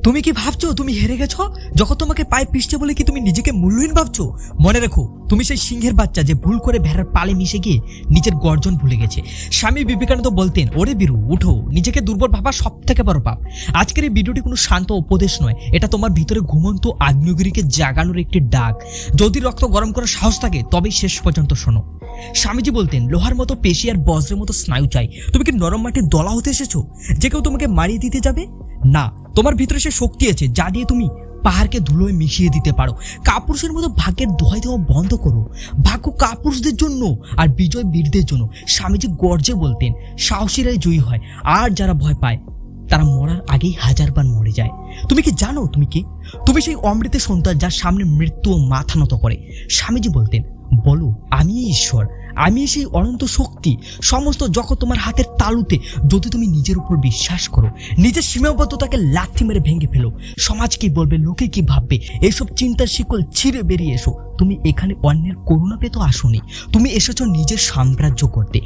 তুমি কি ভাবছো তুমি হেরে গেছো? যখন তোমাকে পায়ে পিষছে বলে কি তুমি নিজেকে মূল্যহীন ভাবছো? মনে রেখো, তুমি সেই সিংহের বাচ্চা যে ভুল করে ভেড়ার পালে মিশে গিয়ে নিজের গর্জন ভুলে গেছে। স্বামী বিবেকানন্দ বলতেন, ওরে বীরু উঠো, নিজেকে দুর্বল ভাবা সব থেকে বড় পাপ। আজকের এই ভিডিওটি কোনো শান্ত উপদেশ নয়, এটা তোমার ভিতরে ঘুমন্ত আগ্নেয়গিরিকে জাগানোর একটি ডাক। যদি রক্ত গরম করার সাহস থাকে তবেই শেষ পর্যন্ত শোনো। স্বামীজি বলতেন, লোহার মতো পেশি আর বজ্রের মতো স্নায়ু চাই। তুমি কি নরম মাটির দলা হতে এসেছো যে কেউ তোমাকে মারিয়ে দিতে যাবে? না, তোমার ভিতরে সে শক্তি আছে যা দিয়ে তুমি পাহাড়কে ধুলোয় মিশিয়ে দিতে পারো। কাপুরুষের মতো ভাগ্যের দোহাই দেওয়া বন্ধ করো। ভাগ্য কাপুরুষদের জন্য আর বিজয় বীরদের জন্য। স্বামীজি গর্জে বলতেন, সাহসীরাই জয়ী হয়, আর যারা ভয় পায় তারা মরার আগেই হাজারবার মরে যায়। তুমি কি জানো তুমি কি? তুমি সেই অমৃতের সন্তান যার সামনে মৃত্যু ও মাথা নত করে। স্বামীজি বলতেন, বলো আমি ঈশ্বর, আমি সেই অনন্ত শক্তি। সমস্ত জগৎ তোমার হাতের তালুতে যদি তুমি নিজের উপর বিশ্বাস করো, নিজের সীমাবদ্ধতাকে লাথি মেরে ভেঙে ফেলো। সমাজ কি বলবে, লোকে কি ভাববে, এইসব চিন্তার শিকল ছিঁড়ে বেরিয়ে এসো। তুমি এখানে অন্যের করুণা পেতে আসোনি, তুমি এসেছো নিজের সাম্রাজ্য করতে।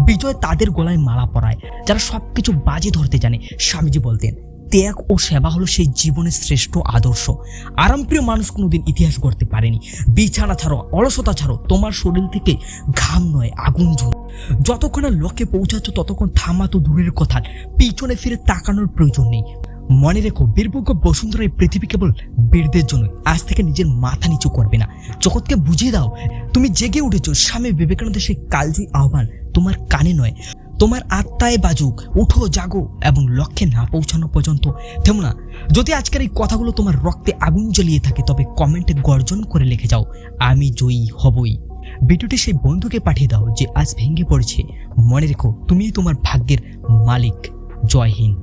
বিজয় তাদের গলায় মালা পরায় যারা সবকিছু বাজি ধরতে জানে। স্বামীজি বলতেন, ত্যাগ ও সেবা হলো সেই জীবনের শ্রেষ্ঠ আদর্শ। আরামপ্রিয় মানুষ কোনোদিন ইতিহাস গড়তে পারেনি। বিছানা ছাড়ো, অলসতা ছাড়ো, তোমার শরীর থেকে ঘাম নয় আগুন ঝরে। যতক্ষণ না লক্ষ্যে পৌঁছাচ্ছ ততক্ষণ থামা তো দূরের কথা, পিছনে ফিরে তাকানোর প্রয়োজন নেই। মনে রেখো, বীরভূজ্ঞ বসুন্ধরা এই পৃথিবী কেবল বীরদের জন্য। আজ থেকে নিজের মাথা নিচু করবে না, জগৎকে বুঝিয়ে দাও তুমি জেগে উঠেছো। স্বামী বিবেকানন্দের সেই কালজয়ী আহ্বান তোমার কানে নয়, তোমার আত্মায় বাজুক। উঠো, জাগো এবং লক্ষ্যে না পৌঁছানো পর্যন্ত থেমো না। যদি আজকের এই কথাগুলো তোমার রক্তে আগুন জ্বলিয়ে থাকে তবে কমেন্টে গর্জন করে লিখে যাও, আমি জয়ী হবই। ভিডিওটি সেই বন্ধুকে পাঠিয়ে দাও যে আজ ভেঙে পড়েছে। মনে রেখো, তুমিই তোমার ভাগ্যের মালিক। জয় হিন্দ।